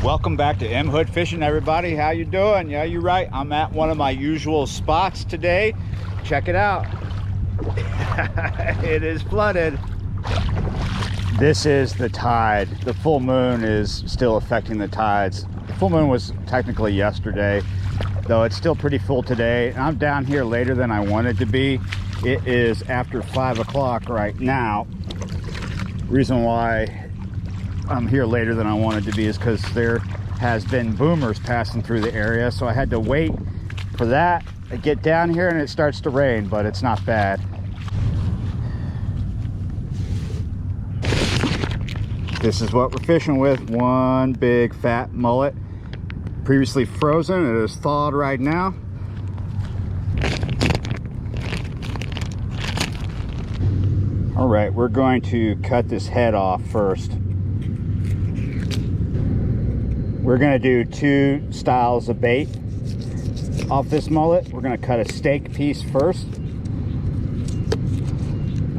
Welcome back to M Hood Fishing, everybody. How you doing? Yeah, you're right. I'm at one of my usual spots today. Check it out. It is flooded. This is the tide. The full moon is still affecting the tides. The full moon was technically yesterday, though it's still pretty full today. I'm down here later than I wanted to be. It is after 5 o'clock right now. Reason why I'm here later than I wanted to be is because there has been boomers passing through the area, so I had to wait for that. I get down here and it starts to rain, but it's not bad. This is what we're fishing with. One big fat mullet, previously frozen. It is thawed right now. All right, we're going to cut this head off first. We're gonna do 2 styles of bait off this mullet. We're gonna cut a steak piece first.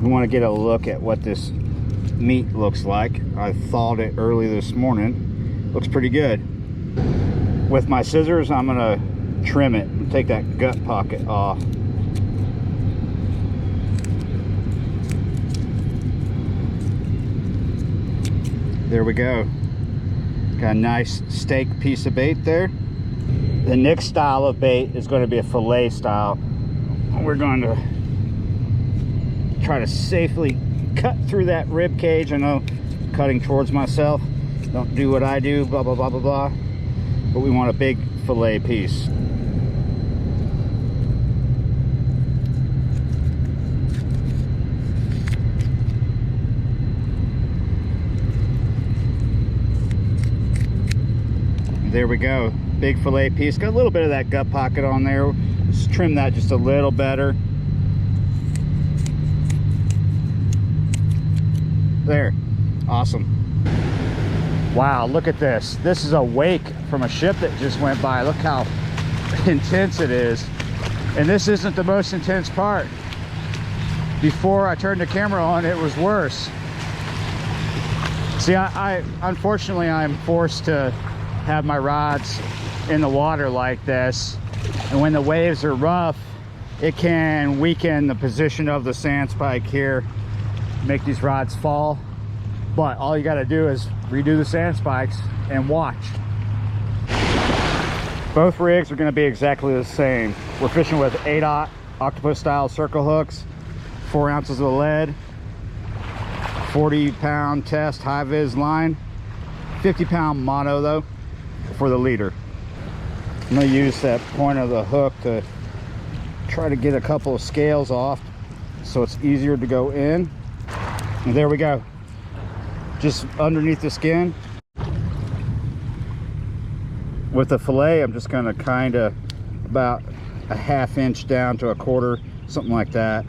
We wanna get a look at what this meat looks like. I thawed it early this morning. Looks pretty good. With my scissors, I'm gonna trim it and take that gut pocket off. There we go. Got a nice steak piece of bait there. The next style of bait is going to be a fillet style. We're going to try to safely cut through that rib cage. I know, cutting towards myself. Don't do what I do, blah, blah, blah, blah, blah. But we want a big fillet piece. There we go, big fillet piece. Got a little bit of that gut pocket on there. Let's trim that just a little better. There, awesome. Wow, look at this. This is a wake from a ship that just went by. Look how intense it is. And this isn't the most intense part. Before I turned the camera on, it was worse. See, I unfortunately, I'm forced to have my rods in the water like this, and when the waves are rough, it can weaken the position of the sand spike here, make these rods fall. But all you got to do is redo the sand spikes and watch. Both rigs are going to be exactly the same. We're fishing with 8/0 octopus style circle hooks, 4 ounces of lead, 40-pound test high vis line, 50-pound mono though for the leader. I'm going to use that point of the hook to try to get a couple of scales off so it's easier to go in. And there we go, just underneath the skin. With the fillet, I'm just going to kind of about a 1/2 inch down to a 1/4, something like that.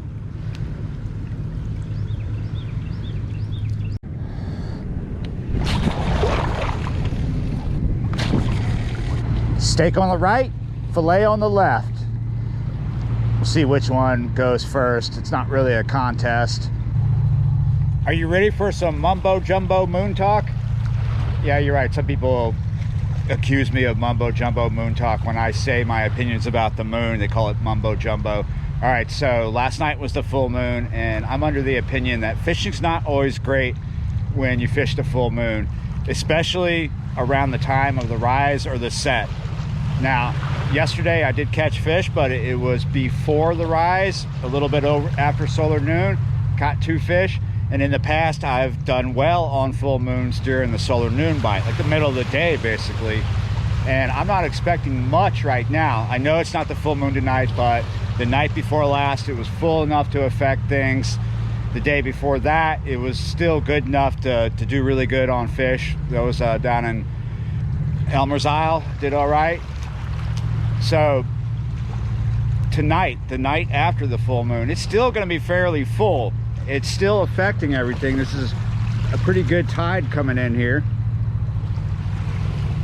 Steak on the right, fillet on the left. We'll see which one goes first. It's not really a contest. Are you ready for some mumbo jumbo moon talk? Yeah, you're right. Some people accuse me of mumbo jumbo moon talk when I say my opinions about the moon. They call it mumbo jumbo. All right, so last night was the full moon, and I'm under the opinion that fishing's not always great when you fish the full moon, especially around the time of the rise or the set. Now, yesterday I did catch fish, but it was before the rise, a little bit over after solar noon. Caught 2 fish, and in the past I've done well on full moons during the solar noon bite, like the middle of the day basically. And I'm not expecting much right now. I know it's not the full moon tonight, but the night before last it was full enough to affect things. The day before that it was still good enough to do really good on fish. Those down in Elmer's Isle did all right. So tonight, the night after the full moon, it's still going to be fairly full. It's still affecting everything. This is a pretty good tide coming in here.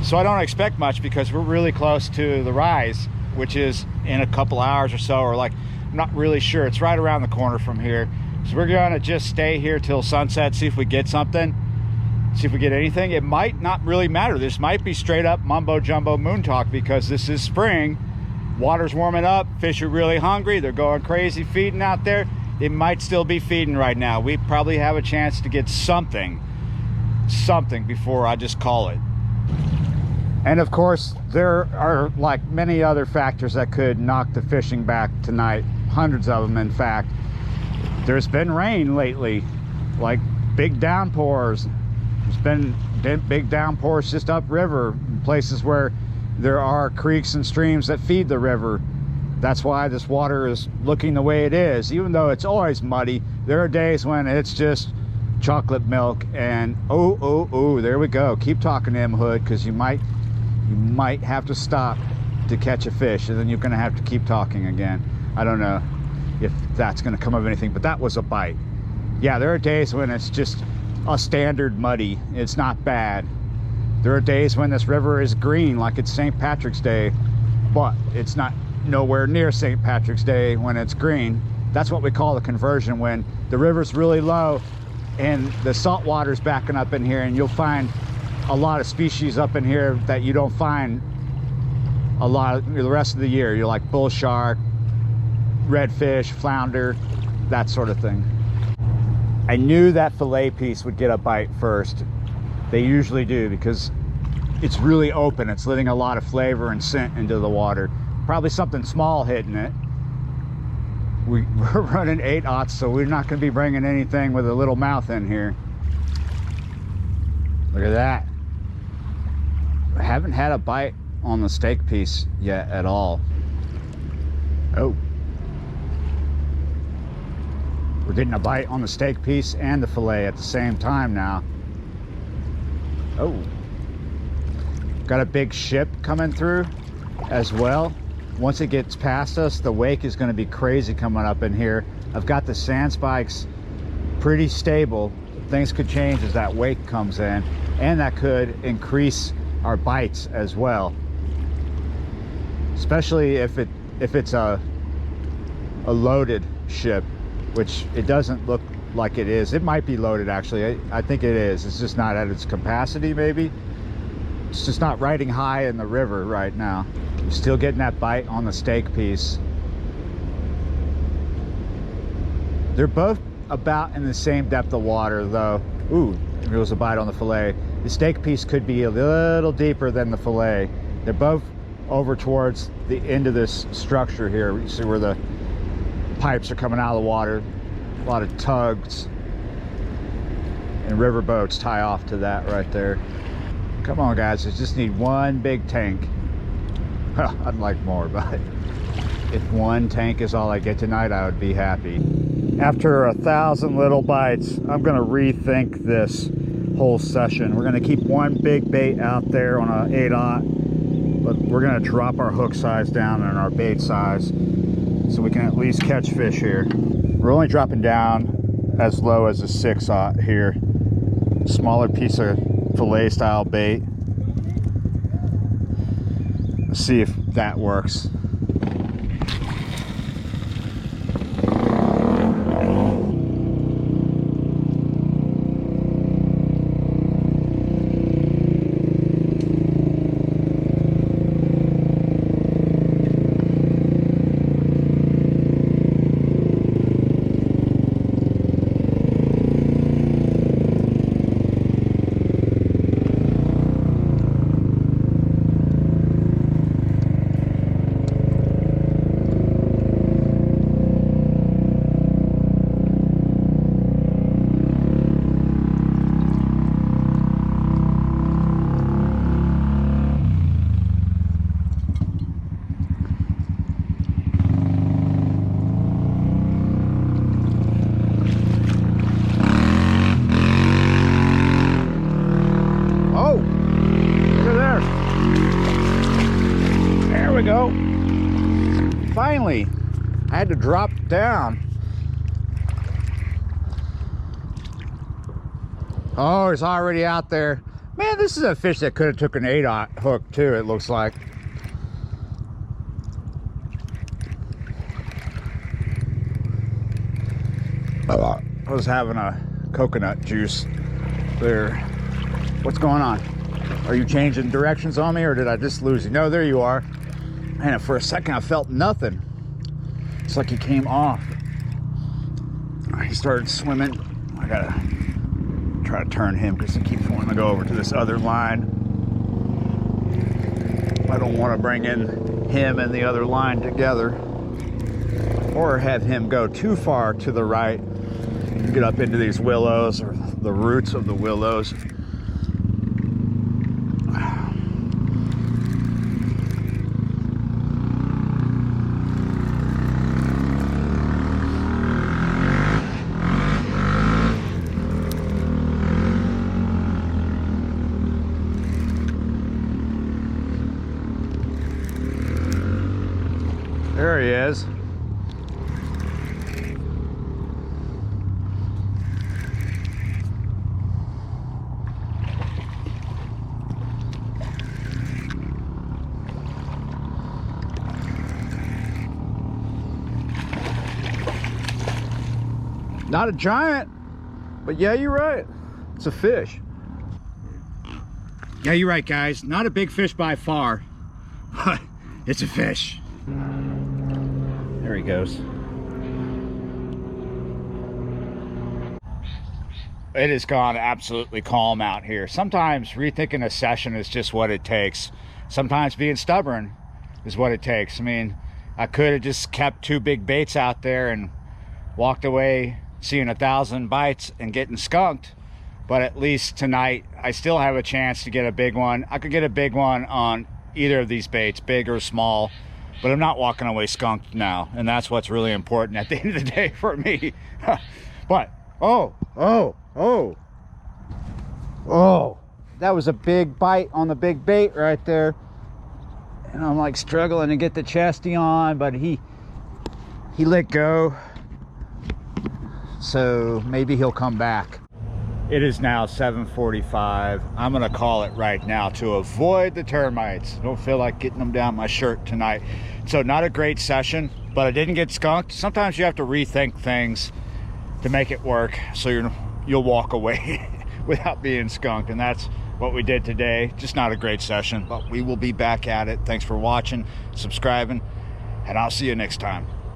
So I don't expect much because we're really close to the rise, which is in a couple hours or so, or like, I'm not really sure. It's right around the corner from here. So we're going to just stay here till sunset, see if we get something. See if we get anything. It might not really matter. This might be straight up mumbo jumbo moon talk, because this is spring. Water's warming up. Fish are really hungry. They're going crazy feeding out there. It might still be feeding right now. We probably have a chance to get something before I just call it. And of course, there are like many other factors that could knock the fishing back tonight. Hundreds of them, in fact. There's been rain lately, like big downpours. There's been big downpours just upriver, in places where there are creeks and streams that feed the river. That's why this water is looking the way it is. Even though it's always muddy, there are days when it's just chocolate milk. And oh, there we go. Keep talking, M Hood, because you might have to stop to catch a fish, and then you're going to have to keep talking again. I don't know if that's going to come of anything, but that was a bite. Yeah, there are days when it's just a standard muddy. It's not bad. There are days when this river is green, like it's St. Patrick's Day, but it's not nowhere near St. Patrick's Day when it's green. That's what we call the conversion, when the river's really low and the salt water's backing up in here, and you'll find a lot of species up in here that you don't find a lot of the rest of the year. You're like bull shark, redfish, flounder, that sort of thing. I knew that fillet piece would get a bite first. They usually do, because it's really open. It's letting a lot of flavor and scent into the water. Probably something small hitting it. We're running 8/0, so we're not going to be bringing anything with a little mouth in here. Look at that. I haven't had a bite on the steak piece yet at all. Oh. We're getting a bite on the steak piece and the fillet at the same time now. Oh. Got a big ship coming through as well. Once it gets past us, the wake is going to be crazy coming up in here. I've got the sand spikes pretty stable. Things could change as that wake comes in, and that could increase our bites as well. Especially if it's a loaded ship, which it doesn't look like it is. It might be loaded, actually. I think it is. It's just not at its capacity, maybe. It's just not riding high in the river right now. Still getting that bite on the steak piece. They're both about in the same depth of water, though. Ooh, there was a bite on the fillet. The steak piece could be a little deeper than the fillet. They're both over towards the end of this structure here. You see where the pipes are coming out of the water. A lot of tugs and river boats tie off to that right there. Come on, guys, I just need one big tank. Well, I'd like more, but if one tank is all I get tonight, I would be happy. After 1,000 little bites, I'm gonna rethink this whole session. We're gonna keep one big bait out there on a 8/0, but we're gonna drop our hook size down and our bait size so we can at least catch fish here. We're only dropping down as low as a 6/0 here. Smaller piece of fillet style bait. Let's see if that works. Go. Finally, I had to drop down. Oh, it's already out there. Man, this is a fish that could have took an 8/0 hook too, it looks like. I was having a coconut juice there. What's going on? Are you changing directions on me, or did I just lose you? No, there you are. Man, for a second I felt nothing. It's like he came off. He started swimming. I gotta try to turn him because he keeps wanting to go over to this other line. I don't want to bring in him and the other line together, or have him go too far to the right and get up into these willows or the roots of the willows. There he is. Not a giant, but yeah, you're right. It's a fish. Yeah, you're right, guys. Not a big fish by far, but it's a fish. There he goes. It has gone absolutely calm out here. Sometimes rethinking a session is just what it takes. Sometimes being stubborn is what it takes. I mean, I could have just kept 2 big baits out there and walked away seeing 1,000 bites and getting skunked, but at least tonight I still have a chance to get a big one. I could get a big one on either of these baits, big or small, but I'm not walking away skunked now, and that's what's really important at the end of the day for me. But oh, that was a big bite on the big bait right there, and I'm like struggling to get the chesty on, but he let go, so maybe he'll come back. It is now 7:45. I'm gonna call it right now to avoid the termites. Don't feel like getting them down my shirt tonight. So not a great session, but I didn't get skunked. Sometimes you have to rethink things to make it work, so you'll walk away without being skunked, and that's what we did today. Just not a great session, but we will be back at it. Thanks for watching, subscribing, and I'll see you next time.